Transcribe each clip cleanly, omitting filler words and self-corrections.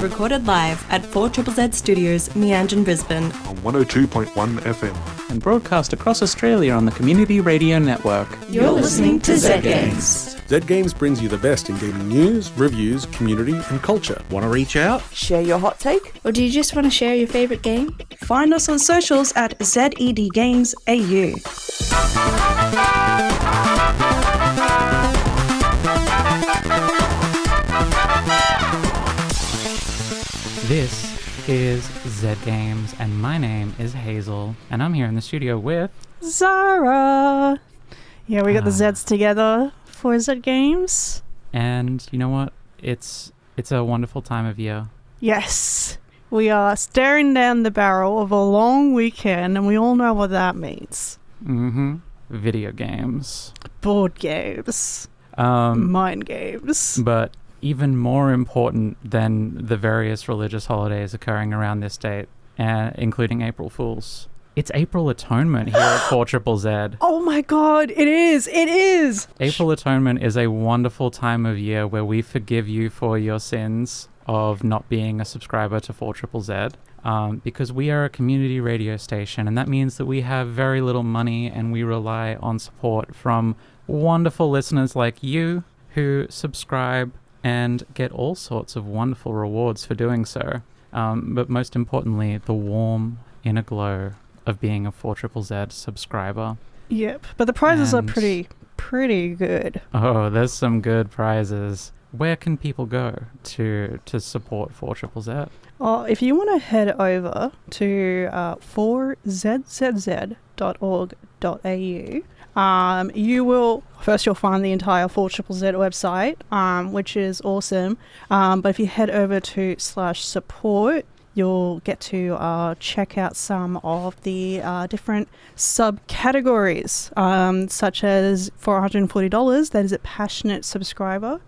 recorded live at 4ZZZ Studios, Meanjin, Brisbane. On 102.1 FM. And broadcast across Australia on the Community Radio Network. You're listening to Zed Games. Zed Games brings you the best in gaming news, reviews, community and culture. Want to reach out? Share your hot take? Or do you just want to share your favourite game? Find us on socials at Zed Games AU. This is Zed Games, and my name is Hazel, and I'm here in the studio with Zahra. Yeah, we got the Zeds together for Zed Games. And you know what? It's a wonderful time of year. Yes. We are staring down the barrel of a long weekend, and we all know what that means. Mm-hmm. Video games. Board games. Mind games. But even more important than the various religious holidays occurring around this date, including April Fools. It's April Atonement here at 4ZZZ. Oh my god, it is! It is! April Atonement is a wonderful time of year where we forgive you for your sins of not being a subscriber to 4ZZZ. Because we are a community radio station, and that means that we have very little money and we rely on support from wonderful listeners like you who subscribe and get all sorts of wonderful rewards for doing so. But most importantly, the warm inner glow of being a 4ZZZ subscriber. Yep, but the prizes are pretty good. Oh, there's some good prizes. Where can people go to support 4ZZZ? If you want to head over to 4zzz.org.au, you'll find the entire 4ZZZ website, which is awesome. But if you head over to /support, you'll get to check out some of the different subcategories, such as for $140, that is a passionate subscriber,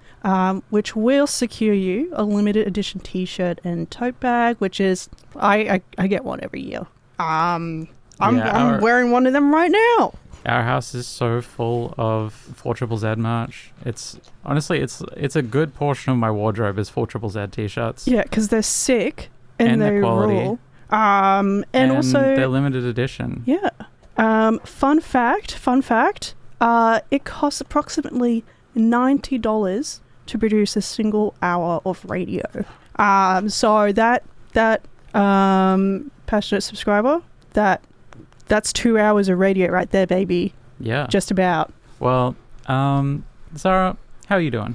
which will secure you a limited edition t-shirt and tote bag, which is, I get one every year. I'm wearing one of them right now. Our house is so full of 4ZZZ merch. It's a good portion of my wardrobe is 4ZZZ t-shirts. Yeah, because they're sick. And they're quality. Rule. And also they're limited edition. Yeah. Fun fact. It costs approximately $90 to produce a single hour of radio. So that passionate subscriber, that's 2 hours of radio right there, baby. Yeah. Just about. Well, Zahra, how are you doing?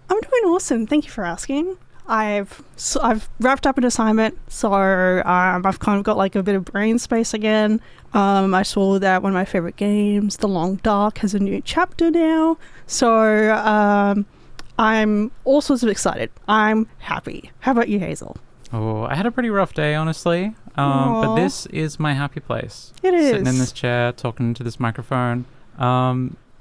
I'm doing awesome. Thank you for asking. I've wrapped up an assignment, so I've kind of got like a bit of brain space again. I saw that one of my favorite games, The Long Dark, has a new chapter now, so I'm all sorts of excited. I'm happy. How about you, Hazel? Oh, I had a pretty rough day, honestly, but this is my happy place. It is. Sitting in this chair, talking to this microphone,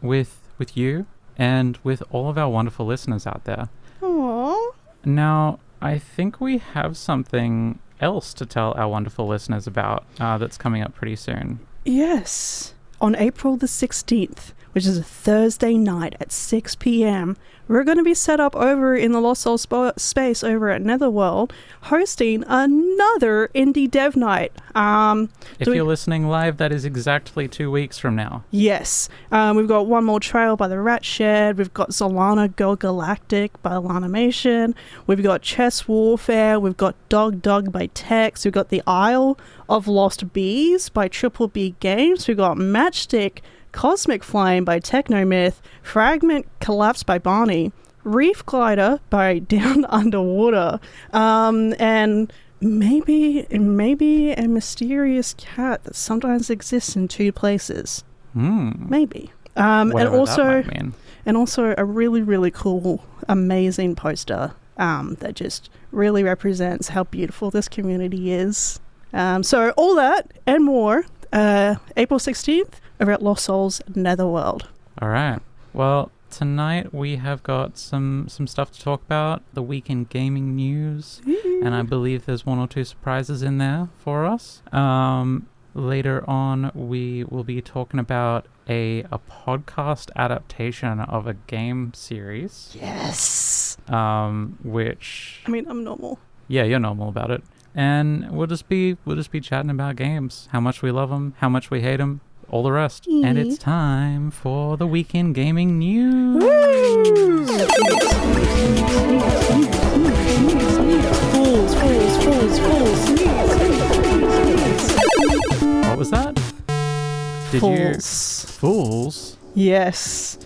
with you and with all of our wonderful listeners out there. Aww. Now, I think we have something else to tell our wonderful listeners about that's coming up pretty soon. Yes. On April the 16th, which is a Thursday night at 6 p.m., we're going to be set up over in the Lost Soul space over at Netherworld, hosting another indie dev night. If you're listening live, that is exactly 2 weeks from now. Yes. We've got One More Trail by the Rat Shed. We've got Zolana Go Galactic by Lanimation. We've got Chess Warfare. We've got Dog by Tex. We've got The Isle of Lost Bees by Triple B Games. We've got Matchstick Cosmic Flame by Technomyth, Fragment Collapse by Barney, Reef Glider by Down Underwater, and maybe a mysterious cat that sometimes exists in two places. Maybe. And also a really, really cool, amazing poster that just really represents how beautiful this community is. So all that and more, April 16th, over at Lost Souls Netherworld. All right. Well, tonight we have got some stuff to talk about, the week in gaming news, and I believe there's one or two surprises in there for us. Later on, we will be talking about a podcast adaptation of a game series. Yes. Which... I mean, I'm normal. Yeah, you're normal about it. And we'll just be chatting about games, how much we love them, how much we hate them, all the rest. And it's time for the weekend gaming news. What was that? Fools? Yes.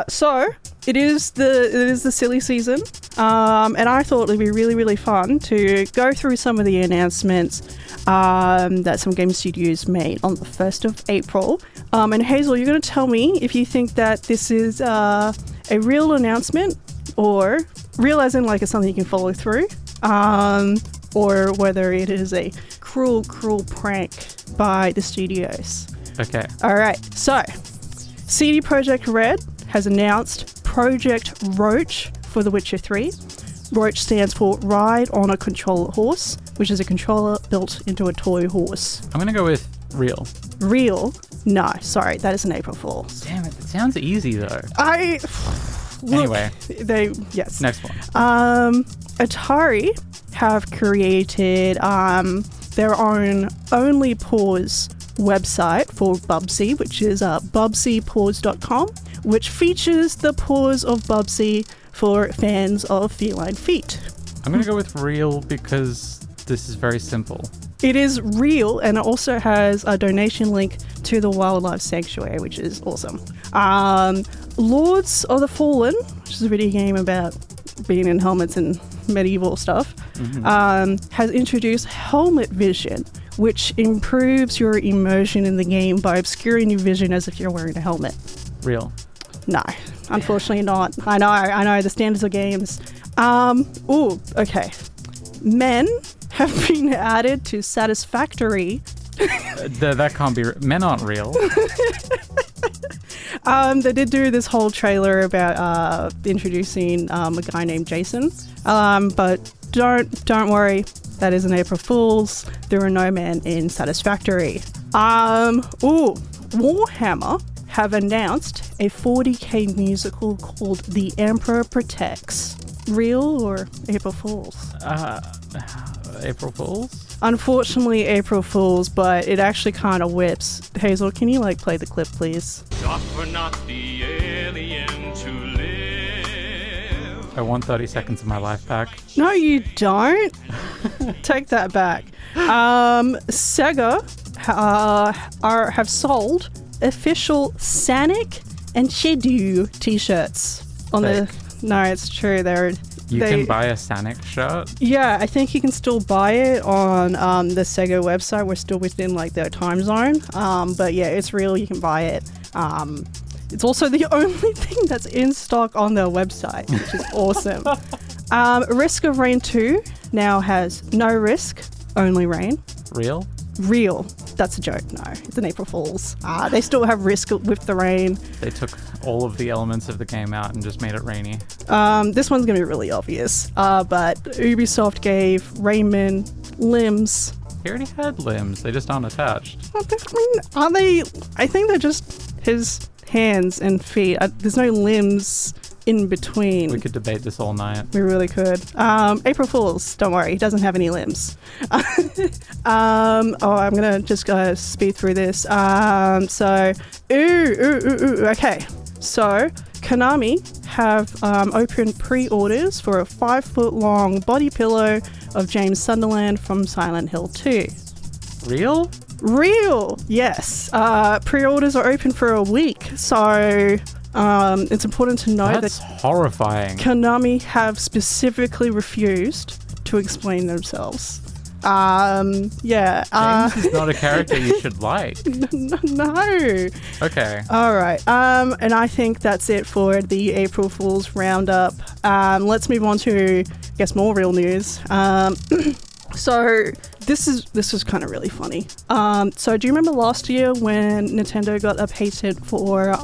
So it is the silly season, and I thought it'd be really, really fun to go through some of the announcements that some game studios made on the 1st of April. And Hazel, you're going to tell me if you think that this is a real announcement, or real as in like it's something you can follow through, or whether it is a cruel prank by the studios. Okay. All right. So, CD Projekt Red has announced Project Roach for The Witcher 3. Roach stands for Ride on a Controller Horse, which is a controller built into a toy horse. I'm going to go with real. Real? No, sorry, that is an April Fool's. Damn it. It sounds easy, though. Anyway. Next one. Atari have created their own Only Pause website for Bubsy, which is bubsypaws.com, which features the paws of Bubsy for fans of feline feet. I'm going to go with real because this is very simple. It is real, and it also has a donation link to the Wildlife Sanctuary, which is awesome. Lords of the Fallen, which is a video game about being in helmets and medieval stuff, has introduced Helmet Vision, which improves your immersion in the game by obscuring your vision as if you're wearing a helmet. Real. No, unfortunately not. I know, the standards of games. Okay. Men have been added to Satisfactory. That can't be men aren't real. They did do this whole trailer about introducing a guy named Jason. But don't worry, that is an April Fool's. There are no men in Satisfactory. Warhammer have announced a 40k musical called The Emperor Protects. Real or April Fool's? April Fool's? Unfortunately, April Fool's, but it actually kind of whips. Hazel, can you play the clip, please? Suffer not the alien to live. I want 30 seconds of my life back. No, you don't. Take that back. Sega have sold official Sonic and Shadow t-shirts on Fake. No, it's true. You can buy a Sonic shirt? Yeah, I think you can still buy it on the Sega website. We're still within their time zone. But yeah, it's real. You can buy it. It's also the only thing that's in stock on their website, which is awesome. Risk of Rain 2 now has no risk, only rain. Real? Real. That's a joke. No, it's an April Fool's. They still have risk with the rain. They took all of the elements of the game out and just made it rainy. This one's going to be really obvious. But Ubisoft gave Rayman limbs. He already had limbs. They just aren't attached. Are they? I think they're just his hands and feet. There's no limbs in between. We could debate this all night. We really could. April Fool's, don't worry, he doesn't have any limbs. I'm gonna just speed through this. Okay. So Konami have opened pre-orders for a 5-foot-long body pillow of James Sunderland from Silent Hill 2. Real? Real, yes. Pre-orders are open for a week, so it's important to know That's that horrifying. Konami have specifically refused to explain themselves. James is not a character you should like. No. Okay. All right. And I think that's it for the April Fool's roundup. Let's move on to, I guess, more real news. So this is kind of really funny. So do you remember last year when Nintendo got a patent for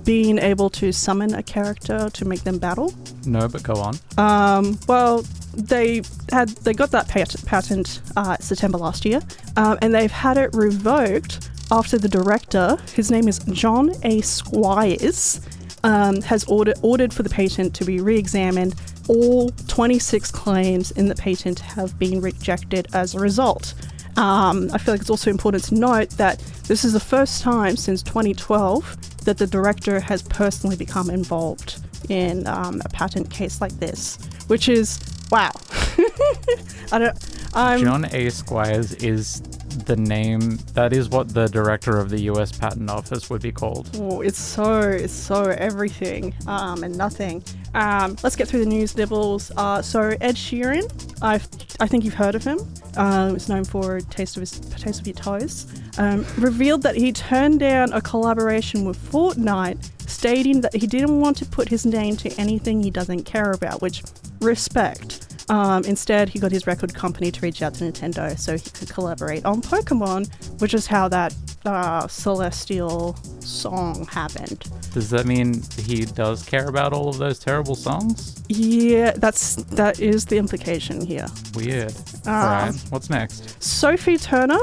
being able to summon a character to make them battle? No, but go on. Well, they got that patent September last year, and they've had it revoked after the director, his name is John A. Squires, has ordered for the patent to be re-examined all 26 claims in the patent have been rejected as a result. I feel like it's also important to note that this is the first time since 2012 that the director has personally become involved in a patent case like this, which is, wow. John A. Squires is the name, that is what the director of the US Patent Office would be called. Oh, it's so everything and nothing. Let's get through the news nibbles. So Ed Sheeran, I think you've heard of him. He's known for Taste of Your Toes. Revealed that he turned down a collaboration with Fortnite, stating that he didn't want to put his name to anything he doesn't care about, which, respect. Instead, he got his record company to reach out to Nintendo so he could collaborate on Pokemon, which is how that Celestial song happened. Does that mean he does care about all of those terrible songs? Yeah, that is the implication here. Weird. Alright, what's next? Sophie Turner,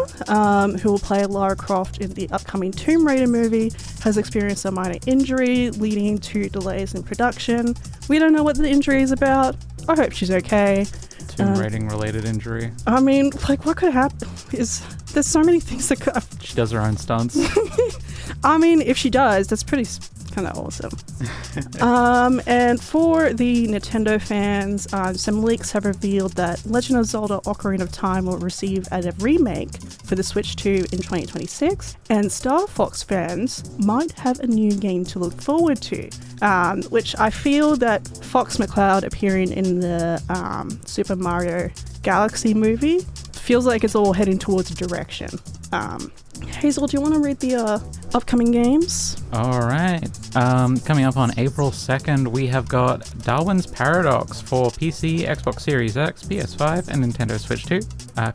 who will play Lara Croft in the upcoming Tomb Raider movie, has experienced a minor injury leading to delays in production. We don't know what the injury is about. I hope she's okay. Tomb Raiding related injury. I mean, like, what could happen? There's so many things that could. She does her own stunts. I mean, if she does, that's pretty kind of awesome. And for the Nintendo fans, some leaks have revealed that Legend of Zelda: Ocarina of Time will receive a remake for the Switch 2 in 2026, and Star Fox fans might have a new game to look forward to, which I feel that Fox McCloud appearing in the Super Mario Galaxy movie feels like it's all heading towards a direction. Hazel, do you want to read the upcoming games? All right. Coming up on April 2nd, we have got Darwin's Paradox for PC, Xbox Series X, PS5, and Nintendo Switch 2.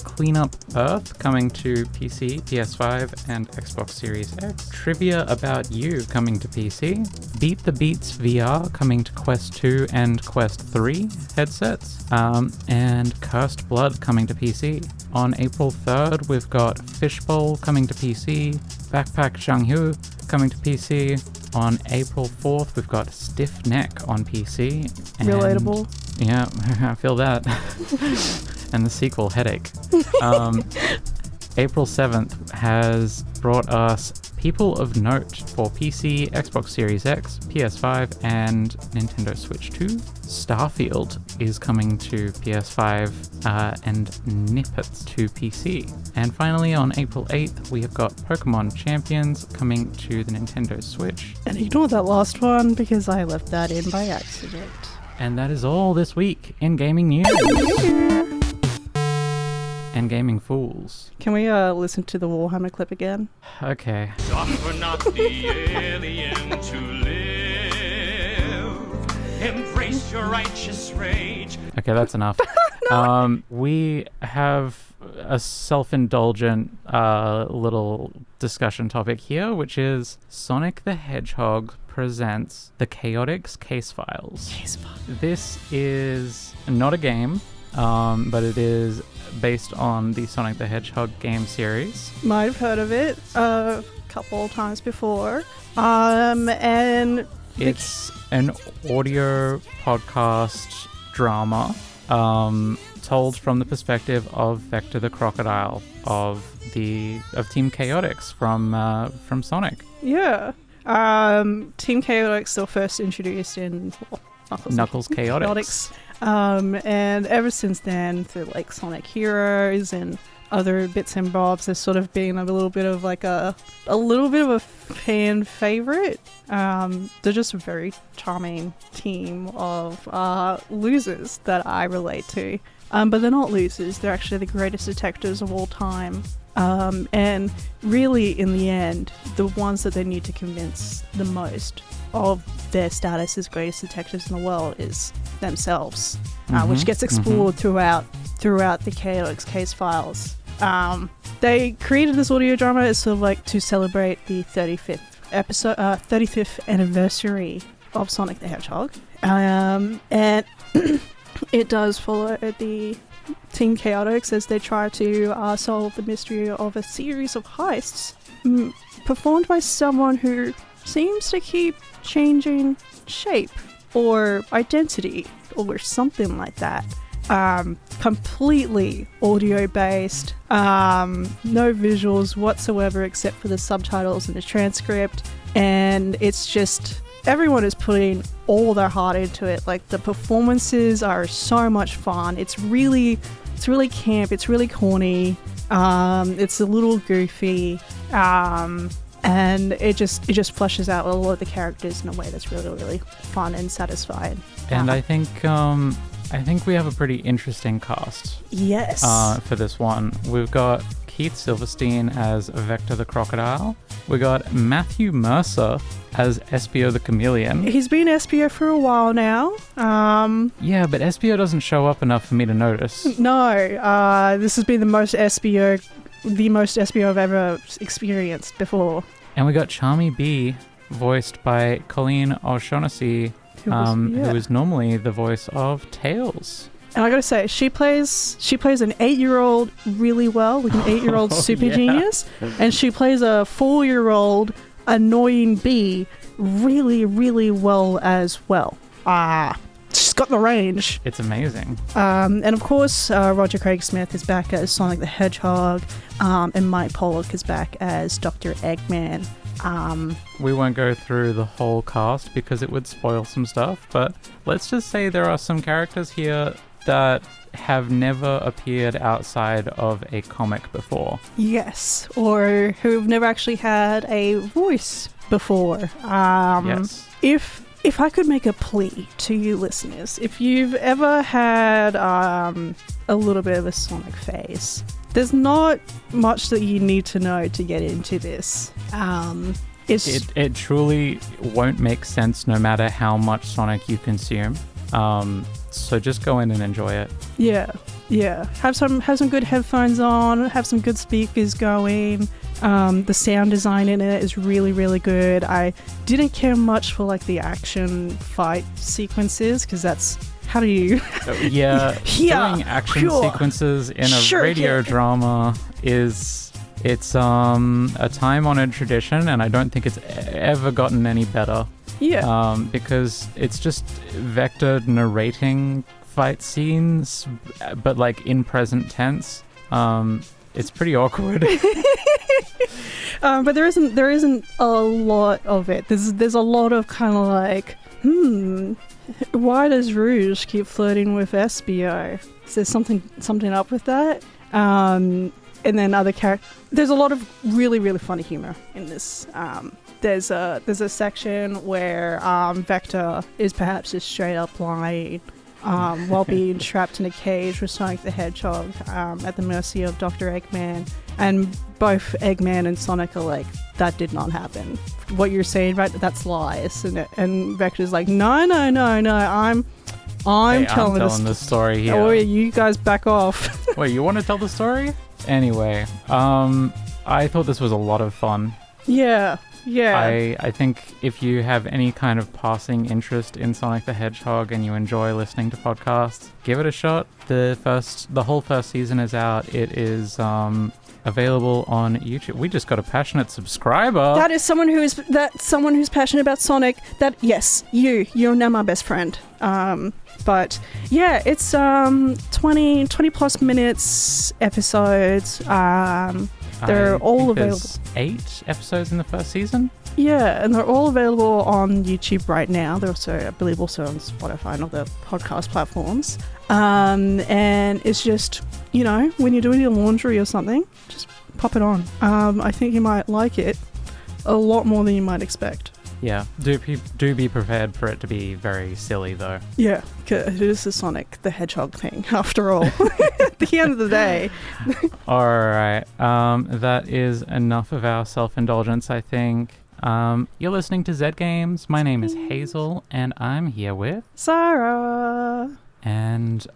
Clean Up Earth coming to PC, PS5, and Xbox Series X. Trivia About You coming to PC. Beat the Beats VR coming to Quest 2 and Quest 3 headsets. And Cursed Blood coming to PC. On April 3rd, we've got Fishbowl coming to PC. Backpack Zhanghu coming to PC. On April 4th, we've got Stiff Neck on PC. And relatable. Yeah, I feel that. And the sequel, Headache. April 7th has brought us People of Note for PC, Xbox Series X, PS5, and Nintendo Switch 2. Starfield is coming to PS5 and Nippets to PC. And finally, on April 8th, we have got Pokemon Champions coming to the Nintendo Switch. And ignore that last one because I left that in by accident. And that is all this week in gaming news. And gaming fools. Can we listen to the Warhammer clip again? Okay. Suffer not the alien to live. Embrace your righteous rage. Okay, that's enough. We have a self-indulgent little discussion topic here, which is Sonic the Hedgehog Presents the Chaotix Casefiles. This is not a game, but it is based on the Sonic the Hedgehog game series. Might have heard of it a couple times before. And it's an audio podcast drama told from the perspective of Vector the Crocodile of Team Chaotix from Sonic. Yeah. Team Chaotix were first introduced in Knuckles Chaotix. And ever since then, through like Sonic Heroes and other bits and bobs, there's sort of been a little bit of like a fan favorite. They're just a very charming team of losers that I relate to. But they're not losers. They're actually the greatest detectives of all time. And really, in the end, the ones that they need to convince the most of their status as greatest detectives in the world is themselves, which gets explored throughout the Chaotix Casefiles. They created this audio drama as sort of like to celebrate the 35th anniversary of Sonic the Hedgehog, and it does follow the Team Chaotix as they try to solve the mystery of a series of heists performed by someone who seems to keep changing shape or identity or something like that. Completely audio based, no visuals whatsoever except for the subtitles and the transcript, and it's just everyone is putting all their heart into it. Like, the performances are so much fun. It's really camp, it's really corny, it's a little goofy, and it just fleshes out a lot of the characters in a way that's really fun and satisfying. And I think we have a pretty interesting cast. Yes. For this one, we've got Keith Silverstein as Vector the Crocodile. We got Matthew Mercer as Espio the Chameleon. He's been Espio for a while now. Yeah, but Espio doesn't show up enough for me to notice. No, this has been the most Espio I've ever experienced before. And we got Charmy B, voiced by Colleen O'Shaughnessy, who is normally the voice of Tails. And I gotta say, she plays an 8-year-old really well, like an 8-year-old super genius, and she plays a 4-year-old annoying bee really well as well. She's got the range. It's amazing. And of course, Roger Craig Smith is back as Sonic the Hedgehog, and Mike Pollock is back as Dr. Eggman. We won't go through the whole cast because it would spoil some stuff, but let's just say there are some characters here that have never appeared outside of a comic before. Yes, or who've never actually had a voice before. Yes. If I could make a plea to you listeners, if you've ever had a little bit of a Sonic phase, there's not much that you need to know to get into this. It truly won't make sense no matter how much Sonic you consume. So just go in and enjoy it. Yeah. Have some good headphones on. Have some good speakers going. The sound design in it is really good. I didn't care much for like the action fight sequences because that's how do you? Doing action sequences in a radio drama it's a time-honored tradition, and I don't think it's ever gotten any better. Yeah. Because it's just Vector narrating fight scenes, but like in present tense. It's pretty awkward. But there isn't a lot of it. There's a lot of kind of like, why does Rouge keep flirting with Espio? Is there something up with that? And then other characters. There's a lot of really funny humor in this. There's a section where Vector is perhaps just straight up lying while being trapped in a cage with Sonic the Hedgehog at the mercy of Dr. Eggman. And both Eggman and Sonic are like, that did not happen. What you're saying, right? That's lies. And Vector's like, no, I'm telling the story here. Oh, you guys back off. Wait, you want to tell the story? Anyway, I thought this was a lot of fun. Yeah. I think if you have any kind of passing interest in Sonic the Hedgehog and you enjoy listening to podcasts, give it a shot. The whole first season is out. It is available on YouTube. We just got a passionate subscriber. That is someone who's passionate about Sonic. You're now my best friend. But yeah, it's 20 plus minutes episodes. They're all available. 8 episodes in the first season. Yeah, and they're all available on YouTube right now. They're also, I believe, also on Spotify and other podcast platforms. And it's just, when you're doing your laundry or something, just pop it on. I think you might like it a lot more than you might expect. Yeah, do be prepared for it to be very silly, though. Yeah, because it is a Sonic the Hedgehog thing, after all. At the end of the day. All right, that is enough of our self-indulgence, I think. You're listening to Zed Games. My name is Hazel, and I'm here with Zahra. And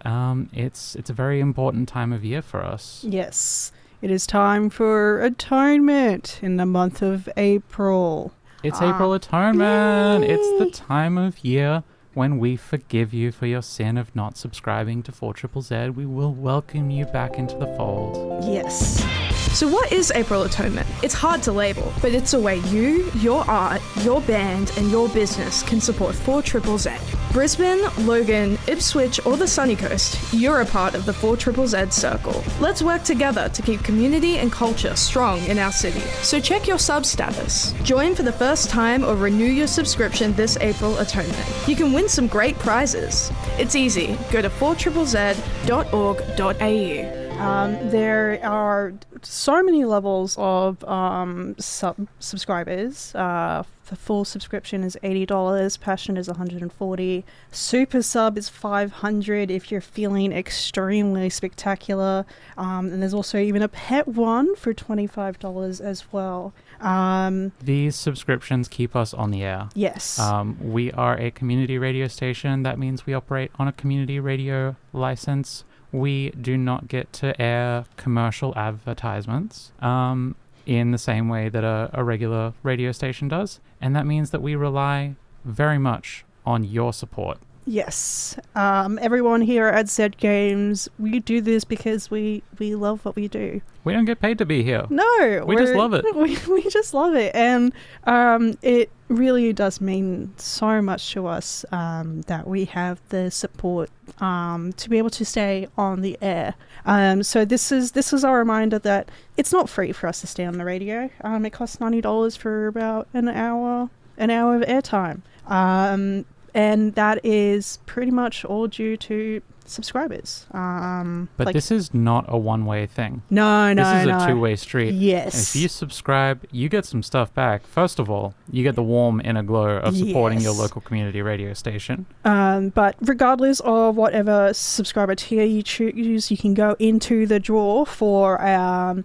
it's a very important time of year for us. Yes, it is time for Atonement in the month of April. It's April Atonement. Yay. It's the time of year when we forgive you for your sin of not subscribing to 4ZZZ. We will welcome you back into the fold. Yes. So what is April Atonement? It's hard to label, but it's a way you, your art, your band, and your business can support 4ZZZ. Brisbane, Logan, Ipswich, or the Sunny Coast, you're a part of the 4ZZZ circle. Let's work together to keep community and culture strong in our city. So check your sub status. Join for the first time or renew your subscription this April Atonement. You can win some great prizes. It's easy. Go to 4ZZZ.org.au. There are so many levels of subscribers. The full subscription is $80, Passion is $140, Super Sub is $500 if you're feeling extremely spectacular, and there's also even a pet one for $25 as well. These subscriptions keep us on the air. Yes. We are a community radio station. That means we operate on a community radio license. We do not get to air commercial advertisements in the same way that a regular radio station does. And that means that we rely very much on your support. Yes. Everyone here at Zed Games, we do this because we love what we do. We don't get paid to be here. No. We just love it. We just love it. And it really does mean so much to us that we have the support to be able to stay on the air. So this is our reminder that it's not free for us to stay on the radio. It costs $90 for about an hour of airtime. And that is pretty much all due to subscribers. But this is not a one-way thing. No. This is a two-way street. Yes. If you subscribe, you get some stuff back. First of all, you get the warm inner glow of supporting your local community radio station. But regardless of whatever subscriber tier you choose, you can go into the draw for a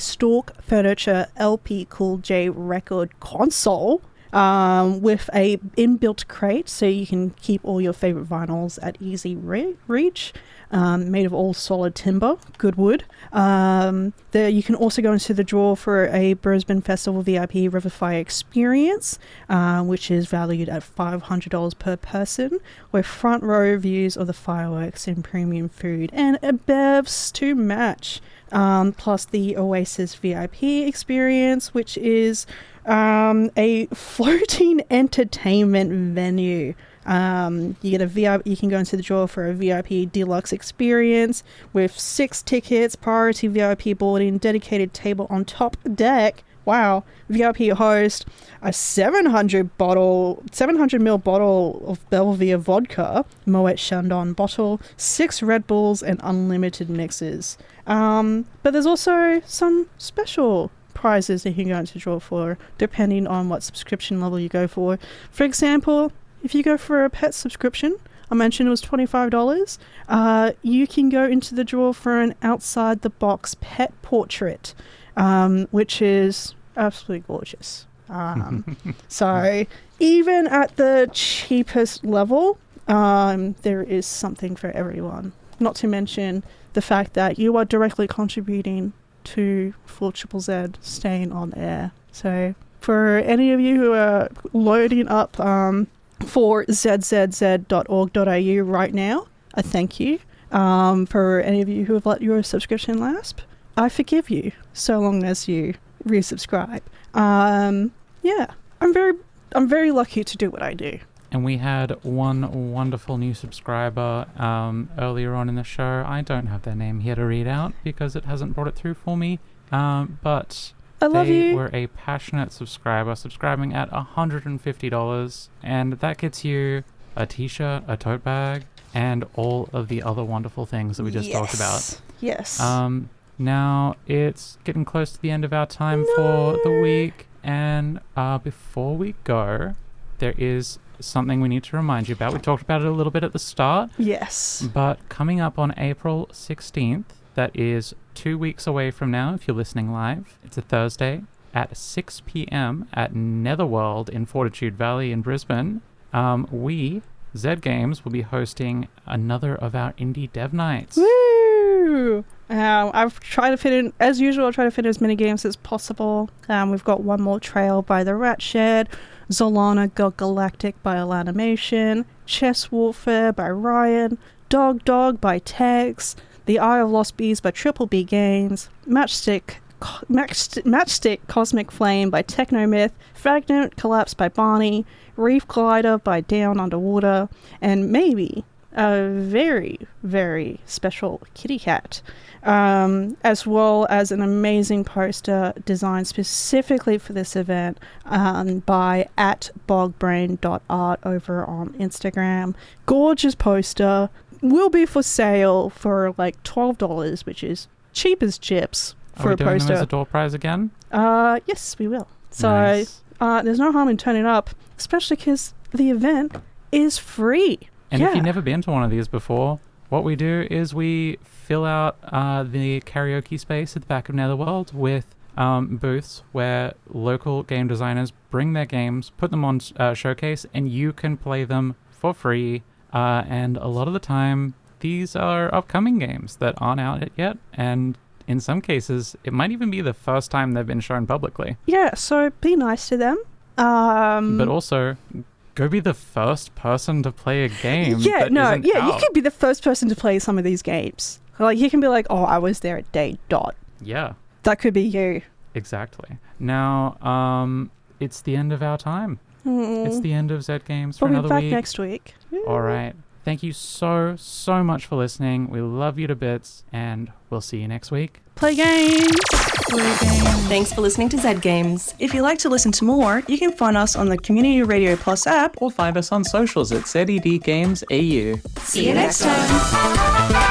Stork Furniture LP Cool J record console. With a inbuilt crate, so you can keep all your favorite vinyls at easy reach, made of all solid timber, good wood. You can also go into the draw for a Brisbane Festival VIP Riverfire experience, which is valued at $500 per person, with front row views of the fireworks and premium food and bevs to match. Plus the Oasis VIP experience, which is a floating entertainment venue. You get a VIP. You can go into the draw for a VIP deluxe experience with 6 tickets, priority VIP boarding, dedicated table on top deck. Wow, VIP host, a 700 ml bottle of Belvedere vodka, Moet Chandon bottle, 6 Red Bulls, and unlimited mixes. But there's also some special prizes that you can go into draw for, depending on what subscription level you go for. For example, if you go for a pet subscription, I mentioned it was $25, you can go into the draw for an outside the box pet portrait, which is absolutely gorgeous. So even at the cheapest level, there is something for everyone. Not to mention the fact that you are directly contributing to 4ZZZ staying on air. So for any of you who are loading up for zzz.org.au right now, I thank you. For any of you who have let your subscription lapse, I forgive you so long as you resubscribe. Yeah, I'm very lucky to do what I do. And we had one wonderful new subscriber earlier on in the show. I don't have their name here to read out because it hasn't brought it through for me. But I love they you. were a passionate subscriber, subscribing at $150. And that gets you a t-shirt, a tote bag, and all of the other wonderful things that we just talked about. Yes. Now it's getting close to the end of our time for the week. And before we go, there is something we need to remind you about. We talked about it a little bit at the start. Yes. But coming up on April 16th, that is 2 weeks away from now, if you're listening live, it's a Thursday, at 6 p.m. at Netherworld in Fortitude Valley in Brisbane, we, Zed Games, will be hosting another of our Indie Dev Nights. Woo! I've tried to fit in, as usual, I'll try to fit in as many games as possible. We've got One More Trail by The Rat Shed, Zolana Galactic by Alanimation, Chess Warfare by Ryan, Dog by Tex, The Eye of Lost Bees by Triple B Games, Matchstick Matchstick Cosmic Flame by Technomyth, Fragment Collapse by Barney, Reef Glider by Down Underwater, and maybe a very, very special kitty cat, as well as an amazing poster designed specifically for this event by @bogbrain.art over on Instagram. Gorgeous poster. Will be for sale for like $12, which is cheap as chips for Are we a doing poster. them as a door prize again? Yes, we will. So Nice. there's no harm in turning up, especially because the event is free. And yeah. if you've never been to one of these before, what we do is we fill out the karaoke space at the back of Netherworld with booths where local game designers bring their games, put them on showcase, and you can play them for free. And a lot of the time, these are upcoming games that aren't out yet, and in some cases, it might even be the first time they've been shown publicly. Yeah, so be nice to them. But also, go be the first person to play a game. You that isn't could out. be the first person to play some of these games. Like, you can be like, oh, I was there at day dot. Yeah, That could be you. exactly. Now, it's the end of our time. It's the end of Zed Games for We'll be another back week. next week. All right. Thank you so much for listening. We love you to bits, and we'll see you next week. Play games. Thanks for listening to Zed Games. If you'd like to listen to more, you can find us on the Community Radio Plus app. Or find us on socials at ZED Games AU. See you next time.